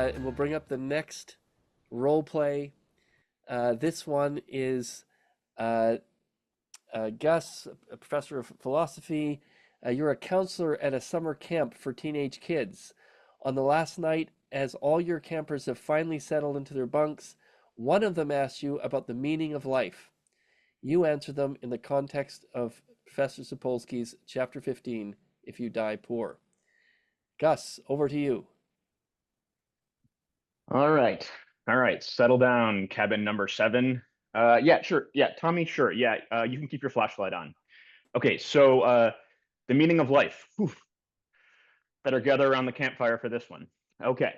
and we'll bring up the next role play. This one is uh, Gus, a professor of philosophy. You're a counselor at a summer camp for teenage kids. On the last night, as all your campers have finally settled into their bunks, one of them asks you about the meaning of life. You answer them in the context of Professor Sapolsky's Chapter 15, If You Die Poor. Gus, over to you. All right. All right. Settle down, cabin number seven. Yeah, sure. Yeah, Tommy, sure. Yeah, you can keep your flashlight on. Okay, so the meaning of life. Whew, better gather around the campfire for this one. Okay,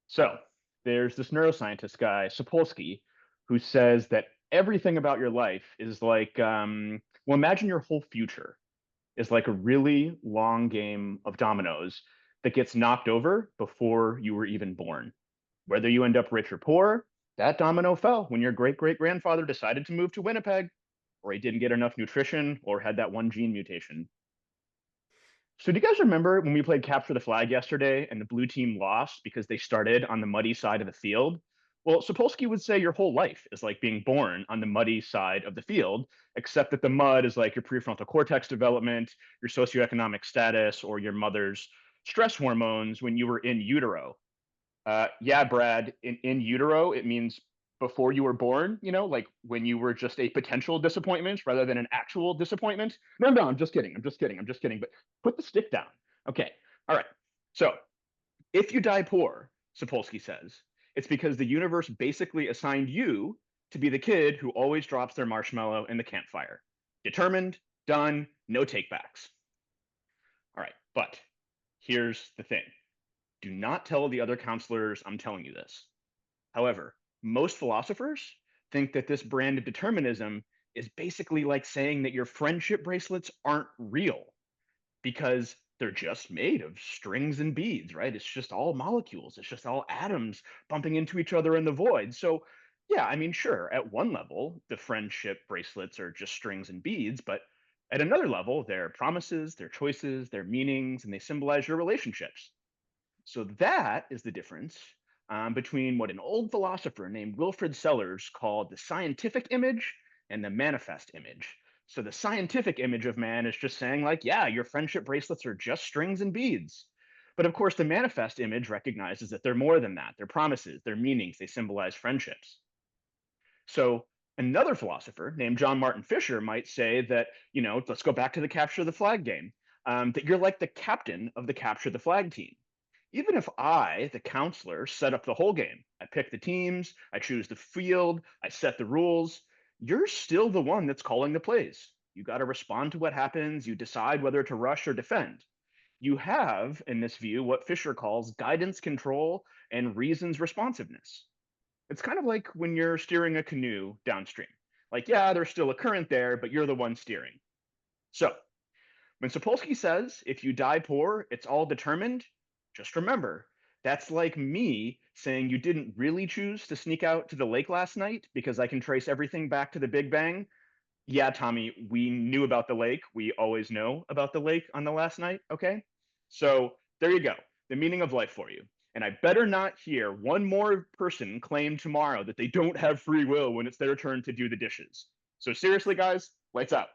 so there's this neuroscientist guy, Sapolsky, who says that everything about your life is like, well, imagine your whole future is like a really long game of dominoes that gets knocked over before you were even born. Whether you end up rich or poor, that domino fell when your great great grandfather decided to move to Winnipeg, or he didn't get enough nutrition, or had that one gene mutation. So, do you guys remember when we played Capture the Flag yesterday and the blue team lost because they started on the muddy side of the field? Well, Sapolsky would say your whole life is like being born on the muddy side of the field, except that the mud is like your prefrontal cortex development, your socioeconomic status, or your mother's stress hormones when you were in utero. Yeah, Brad, in utero, it means before you were born, like when you were just a potential disappointment rather than an actual disappointment. No, no, I'm just kidding. I'm just kidding. I'm just kidding. But put the stick down. Okay. All right. So if you die poor, Sapolsky says, it's because the universe basically assigned you to be the kid who always drops their marshmallow in the campfire. Determined, done, no takebacks. All right. But here's the thing. Do not tell the other counselors I'm telling you this. However, most philosophers think that this brand of determinism is basically like saying that your friendship bracelets aren't real because they're just made of strings and beads, right? It's just all molecules, it's just all atoms bumping into each other in the void. So, yeah, I mean, sure, at one level, the friendship bracelets are just strings and beads, but at another level, they're promises, they're choices, they're meanings, and they symbolize your relationships. So that is the difference between what an old philosopher named Wilfrid Sellars called the scientific image and the manifest image. So the scientific image of man is just saying, like, yeah, your friendship bracelets are just strings and beads. But of course, the manifest image recognizes that they're more than that. They're promises, they're meanings, they symbolize friendships. So another philosopher named John Martin Fisher might say that, let's go back to the capture the flag game, that you're like the captain of the capture the flag team. Even if I, the counselor, set up the whole game, I pick the teams, I choose the field, I set the rules, you're still the one that's calling the plays. You got to respond to what happens, you decide whether to rush or defend. You have, in this view, what Fisher calls guidance control and reasons responsiveness. It's kind of like when you're steering a canoe downstream. Like, yeah, there's still a current there, but you're the one steering. So, when Sapolsky says, if you die poor, it's all determined, just remember, that's like me saying you didn't really choose to sneak out to the lake last night because I can trace everything back to the Big Bang. Yeah, Tommy, we knew about the lake. We always know about the lake on the last night, okay? So there you go, the meaning of life for you. And I better not hear one more person claim tomorrow that they don't have free will when it's their turn to do the dishes. So seriously, guys, lights out.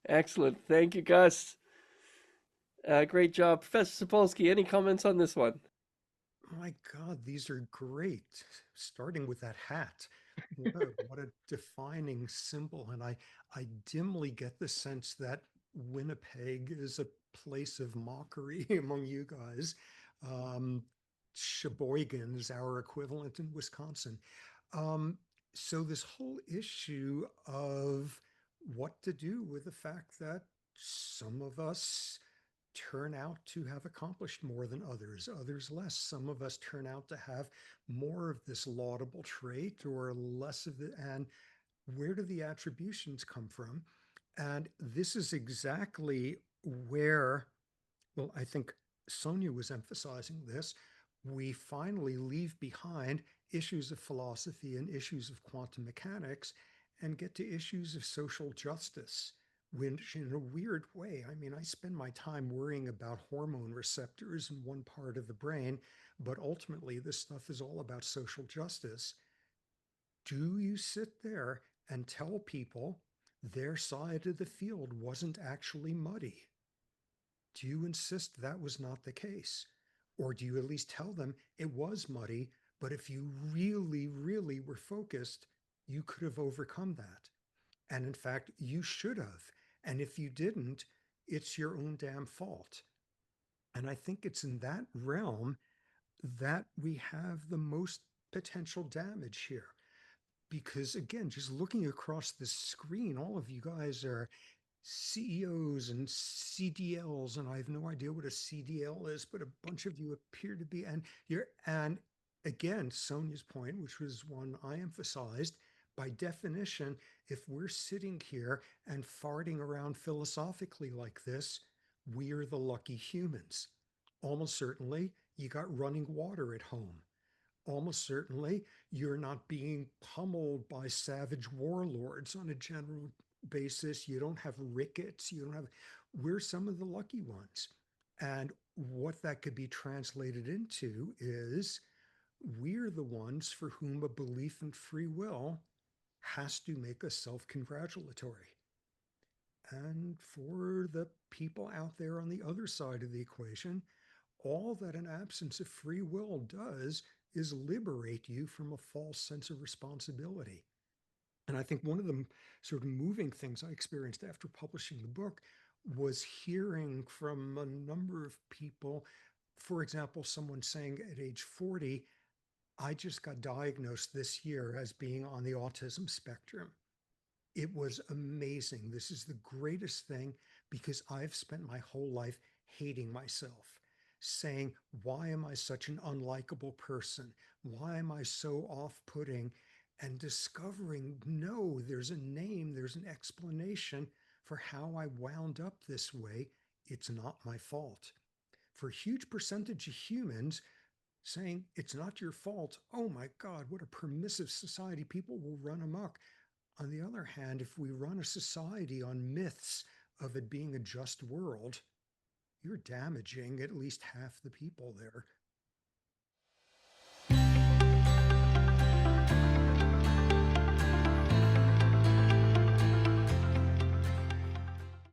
Excellent. Thank you, Gus. Great job. Professor Sapolsky, any comments on this one? My God, these are great. Starting with that hat. What a defining symbol. And I dimly get the sense that Winnipeg is a place of mockery among you guys. Um, Sheboygan is our equivalent in Wisconsin. Um, so this whole issue of what to do with the fact that some of us turn out to have accomplished more than others, others less. Some of us turn out to have more of this laudable trait or less of it. And where do the attributions come from? And this is exactly where, well, I think Sonia was emphasizing this. We finally leave behind issues of philosophy and issues of quantum mechanics and get to issues of social justice, which in a weird way, I mean, I spend my time worrying about hormone receptors in one part of the brain, but ultimately this stuff is all about social justice. Do you sit there and tell people their side of the field wasn't actually muddy? Do you insist that was not the case? Or do you at least tell them it was muddy, but if you really, really were focused, you could have overcome that? And in fact, you should have. And if you didn't, it's your own damn fault. And I think it's in that realm that we have the most potential damage here. Because again, just looking across the screen, all of you guys are CEOs and CDLs, and I have no idea what a CDL is, but a bunch of you appear to be, and again, Sonia's point, which was one I emphasized, by definition, if we're sitting here and farting around philosophically like this, we're the lucky humans. Almost certainly, you got running water at home. Almost certainly, you're not being pummeled by savage warlords on a general basis. You don't have rickets. You don't have, we're some of the lucky ones. And what that could be translated into is we're the ones for whom a belief in free will has to make us self-congratulatory. And for the people out there on the other side of the equation, all that an absence of free will does is liberate you from a false sense of responsibility. And I think one of the sort of moving things I experienced after publishing the book was hearing from a number of people, for example, someone saying at age 40, I just got diagnosed this year as being on the autism spectrum. It was amazing. This is the greatest thing because I've spent my whole life hating myself, saying, why am I such an unlikable person? Why am I so off-putting? And discovering, no, there's a name, there's an explanation for how I wound up this way. It's not my fault. For a huge percentage of humans, saying it's not your fault, oh my God, what a permissive society, people will run amok. On the other hand, if we run a society on myths of it being a just world, you're damaging at least half the people there